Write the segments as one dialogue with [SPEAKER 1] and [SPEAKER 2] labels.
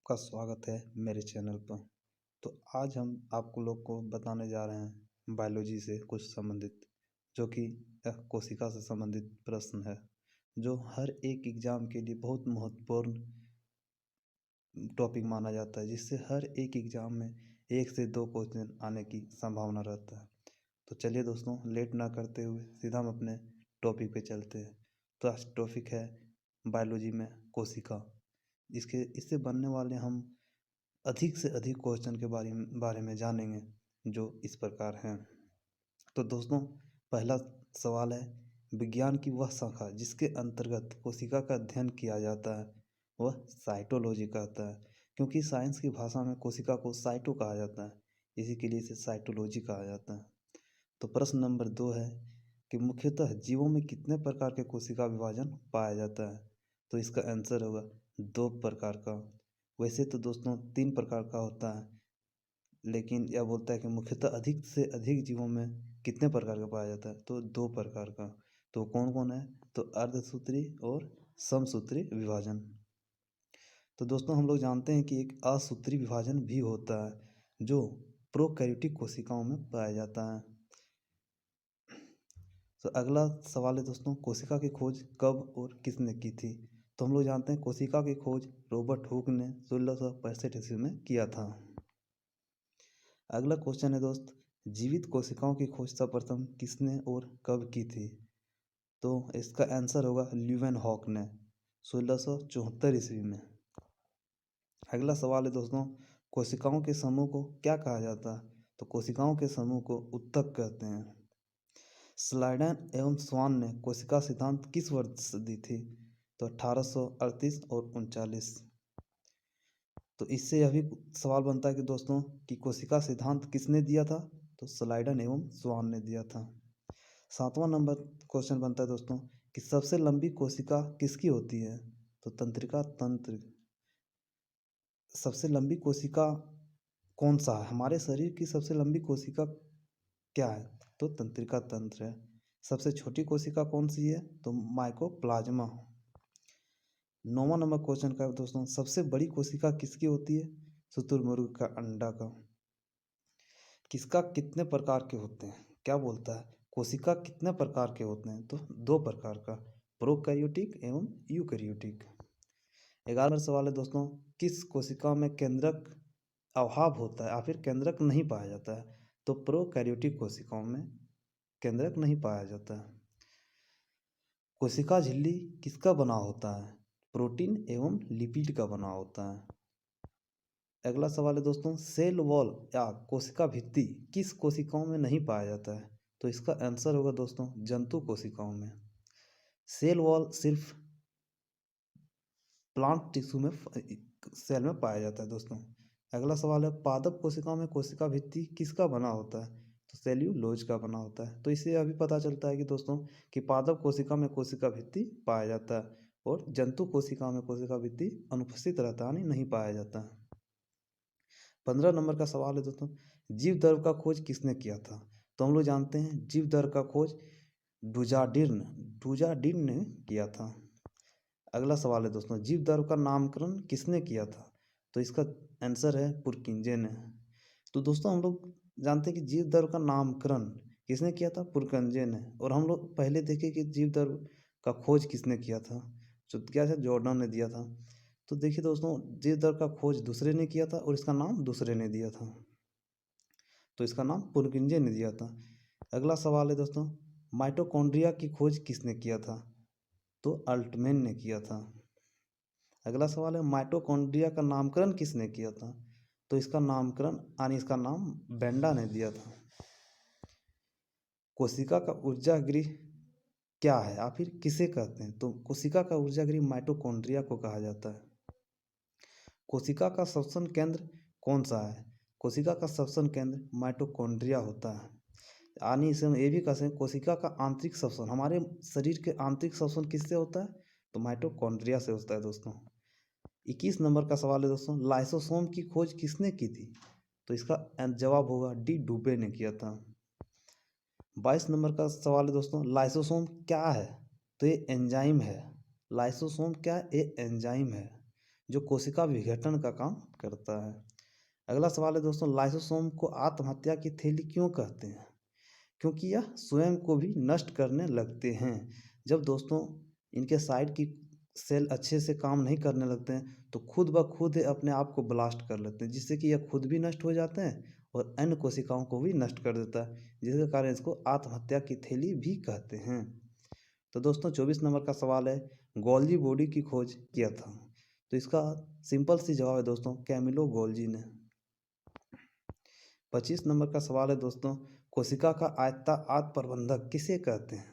[SPEAKER 1] आपका स्वागत है मेरे चैनल पर। तो आज हम आपको लोग को बताने जा रहे हैं बायोलॉजी से कुछ संबंधित, जो कि कोशिका से संबंधित प्रश्न है, जो हर एक एग्ज़ाम के लिए बहुत महत्वपूर्ण टॉपिक माना जाता है, जिससे हर एक एग्ज़ाम में 1 से 2 क्वेश्चन आने की संभावना रहता है। तो चलिए दोस्तों, लेट ना करते हुए सीधा हम अपने टॉपिक पे चलते हैं। तो आज टॉपिक है बायोलॉजी में कोशिका। इससे बनने वाले हम अधिक से अधिक क्वेश्चन के बारे में जानेंगे, जो इस प्रकार हैं। तो दोस्तों, पहला सवाल है, विज्ञान की वह शाखा जिसके अंतर्गत कोशिका का अध्ययन किया जाता है वह साइटोलॉजी कहता है, क्योंकि साइंस की भाषा में कोशिका को साइटो कहा जाता है, इसी के लिए इसे साइटोलॉजी कहा जाता है। तो प्रश्न नंबर 2 है कि मुख्यतः जीवों में कितने प्रकार के कोशिका विभाजन पाया जाता है। तो इसका आंसर होगा 2 प्रकार का। वैसे तो दोस्तों 3 प्रकार का होता है, लेकिन यह बोलता है कि मुख्यतः अधिक से अधिक जीवों में कितने प्रकार का पाया जाता है, तो 2 प्रकार का। तो कौन कौन है, तो अर्धसूत्री और समसूत्री विभाजन। तो दोस्तों, हम लोग जानते हैं कि एक असूत्री विभाजन भी होता है, जो प्रोकैरियोटिक कोशिकाओं में पाया जाता है। तो अगला सवाल है दोस्तों, कोशिका की खोज कब और किसने की थी। तो हम लोग जानते हैं कोशिका की खोज रॉबर्ट हुक ने 1665 ईस्वी में किया था। अगला क्वेश्चन है दोस्त, जीवित कोशिकाओं की खोज सर्वप्रथम किसने और कब की थी। तो इसका आंसर होगा ल्यूवेनहॉक ने 1674 ईस्वी में। अगला सवाल है दोस्तों, कोशिकाओं के समूह को क्या कहा जाता है। तो कोशिकाओं के समूह को ऊतक कहते हैं। स्लाइडन एवं स्वान ने कोशिका सिद्धांत किस वर्ष दी थी। तो 1838 और 39। तो इससे यह भी सवाल बनता है कि दोस्तों कि कोशिका सिद्धांत किसने दिया था। तो स्लाइडन एवं स्वान ने दिया था। 7वां नंबर क्वेश्चन बनता है दोस्तों कि सबसे लंबी कोशिका किसकी होती है। तो तंत्रिका तंत्र। सबसे लंबी कोशिका कौन सा है, हमारे शरीर की सबसे लंबी कोशिका क्या है। तो तंत्रिका तंत्र है। सबसे छोटी कोशिका कौन सी है, तो माइकोप्लाज्मा। 9वां नंबर क्वेश्चन का दोस्तों, सबसे बड़ी कोशिका किसकी होती है। शुतुरमुर्ग का अंडा का। किसका कितने प्रकार के होते हैं, क्या बोलता है, कोशिका कितने प्रकार के होते हैं। तो 2 प्रकार का, प्रोकैरियोटिक एवं यूकैरियोटिक। 11वां सवाल है दोस्तों, किस कोशिका में केंद्रक अभाव होता है या फिर केंद्रक नहीं पाया जाता है। तो प्रोकैरियोटिक कोशिकाओं में केंद्रक नहीं पाया जाता है। कोशिका झिल्ली किसका बना होता है। प्रोटीन एवं लिपिड का बना होता है। अगला सवाल है दोस्तों, सेल वॉल या कोशिका भित्ति किस कोशिकाओं में नहीं पाया जाता है। तो इसका आंसर होगा दोस्तों जंतु कोशिकाओं में। सेल वॉल सिर्फ प्लांट टिश्यू में सेल में पाया जाता है दोस्तों। अगला सवाल है, पादप कोशिकाओं में कोशिका भित्ति किसका बना होता है। तो सेल्यूलोज का बना होता है। तो इससे यह भी पता चलता है कि दोस्तों कि पादप कोशिका में कोशिका भित्ति पाया जाता है और जंतु कोशिका में कोशिका भित्ति अनुपस्थित रहता है, यानी नहीं पाया जाता है। 15 नंबर का सवाल है दोस्तों, जीव द्रव का खोज किसने किया था। तो हम लोग जानते हैं जीव द्रव का खोज डुजाडिन ने किया था। अगला सवाल है दोस्तों, जीव द्रव का नामकरण किसने किया था। तो इसका आंसर है पुरकिंजे ने। तो दोस्तों, हम लोग जानते हैं कि जीव द्रव का नामकरण किसने किया था, पुरकिंजे ने। और हम लोग पहले देखे कि जीव द्रव का खोज किसने किया था, जो क्या था, जॉर्डन ने दिया था। तो देखिए दोस्तों, जीव द्रव का खोज दूसरे ने किया था और इसका नाम दूसरे ने दिया था, तो इसका नाम पुरकिंजे ने दिया था। अगला सवाल है दोस्तों, माइटोकॉन्ड्रिया की खोज किसने किया था। तो अल्टमैन ने किया था। अगला सवाल है, माइटोकॉन्ड्रिया का नामकरण किसने किया था। तो इसका नामकरण यानी इसका नाम बेंडा ने दिया था। कोशिका का ऊर्जा गृह क्या है या फिर किसे कहते हैं। तो कोशिका का ऊर्जा गृह माइटोकॉन्ड्रिया को कहा जाता है। कोशिका का श्वसन केंद्र कौन सा है। कोशिका का श्वसन केंद्र माइटोकॉन्ड्रिया होता है। यानी इसे हम ये भी कह सकते हैं, कोशिका का आंतरिक श्वसन, हमारे शरीर के आंतरिक श्वसन किससे होता है, तो माइटोकॉन्ड्रिया से होता है दोस्तों। 21 नंबर का सवाल है दोस्तों, लाइसोसोम की खोज किसने की थी। तो इसका जवाब होगा डी डुबे ने किया था। 22 नंबर का सवाल है दोस्तों, लाइसोसोम क्या है। तो ये एंजाइम है। लाइसोसोम क्या है, ये एंजाइम है जो कोशिका विघटन का काम करता है। अगला सवाल है दोस्तों, लाइसोसोम को आत्महत्या की थैली क्यों कहते हैं? क्योंकि यह स्वयं को भी नष्ट करने लगते हैं। जब दोस्तों इनके साइड की सेल अच्छे से काम नहीं करने लगते हैं तो खुद ब खुद अपने आप को ब्लास्ट कर लेते हैं, जिससे कि यह खुद भी नष्ट हो जाते हैं और अन्य कोशिकाओं को भी नष्ट कर देता है, जिसके कारण इसको आत्महत्या की थैली भी कहते हैं। तो दोस्तों 24 नंबर का सवाल है, गोल्जी बॉडी की खोज किया था? तो इसका सिंपल सी जवाब है दोस्तों, कैमिलो गोल्जी ने। 25 नंबर का सवाल है दोस्तों, कोशिका का आयतात प्रबंधक किसे कहते हैं?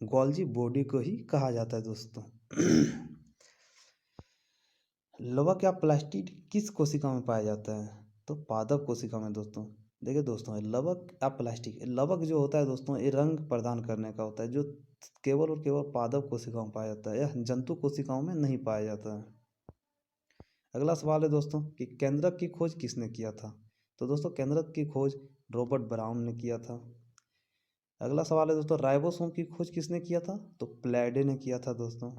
[SPEAKER 1] गोल्जी बॉडी को ही कहा जाता है दोस्तों। लवक या प्लास्टिड किस कोशिका में पाया जाता है? तो पादप कोशिका में दोस्तों। देखिए दोस्तों, लवक या प्लास्टिक, लवक जो होता है दोस्तों ये रंग प्रदान करने का होता है, जो केवल और केवल पादप कोशिकाओं में पाया जाता है, यह जंतु कोशिकाओं में नहीं पाया जाता है। अगला सवाल है दोस्तों कि केंद्रक की खोज किसने किया था? तो दोस्तों केंद्रक की खोज रॉबर्ट ब्राउन ने किया था। अगला सवाल है दोस्तों, राइबोसोम की खोज किसने किया था? तो प्लेडे ने किया था दोस्तों।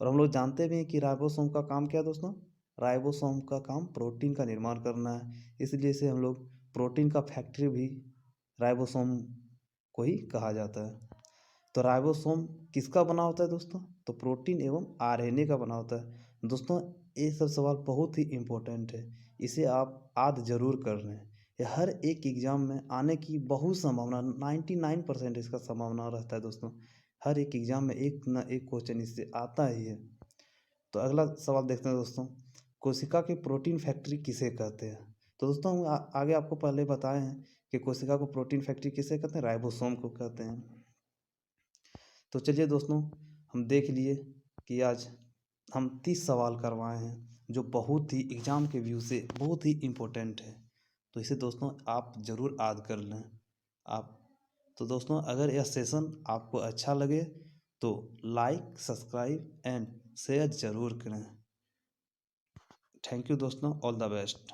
[SPEAKER 1] और हम लोग जानते भी हैं कि राइबोसोम का काम क्या है दोस्तों? राइबोसोम का काम प्रोटीन का निर्माण करना है, इसलिए से हम लोग प्रोटीन का फैक्ट्री भी राइबोसोम को ही कहा जाता है। तो राइबोसोम किसका बना होता है दोस्तों? तो प्रोटीन एवं आरएनए का बना होता है। दोस्तों ये सब सवाल बहुत ही इम्पोर्टेंट है, इसे आप याद जरूर कर लें। ये हर एक एग्जाम में आने की बहुत संभावना, 99% इसका संभावना रहता है दोस्तों। हर एक एग्जाम में एक ना एक क्वेश्चन इससे आता ही है। तो अगला सवाल देखते हैं दोस्तों, कोशिका की प्रोटीन फैक्ट्री किसे कहते हैं? तो दोस्तों हम आगे आपको पहले बताए हैं कि कोशिका को प्रोटीन फैक्ट्री किसे कहते हैं, राइबोसोम को कहते हैं। तो चलिए दोस्तों, हम देख लिए कि आज हम 30 सवाल करवाए हैं, जो बहुत ही एग्ज़ाम के व्यू से बहुत ही इम्पोर्टेंट है। तो इसे दोस्तों आप ज़रूर याद कर लें। आप तो दोस्तों अगर यह सेशन आपको अच्छा लगे तो लाइक, सब्सक्राइब एंड शेयर ज़रूर करें। थैंक यू दोस्तों, ऑल द बेस्ट।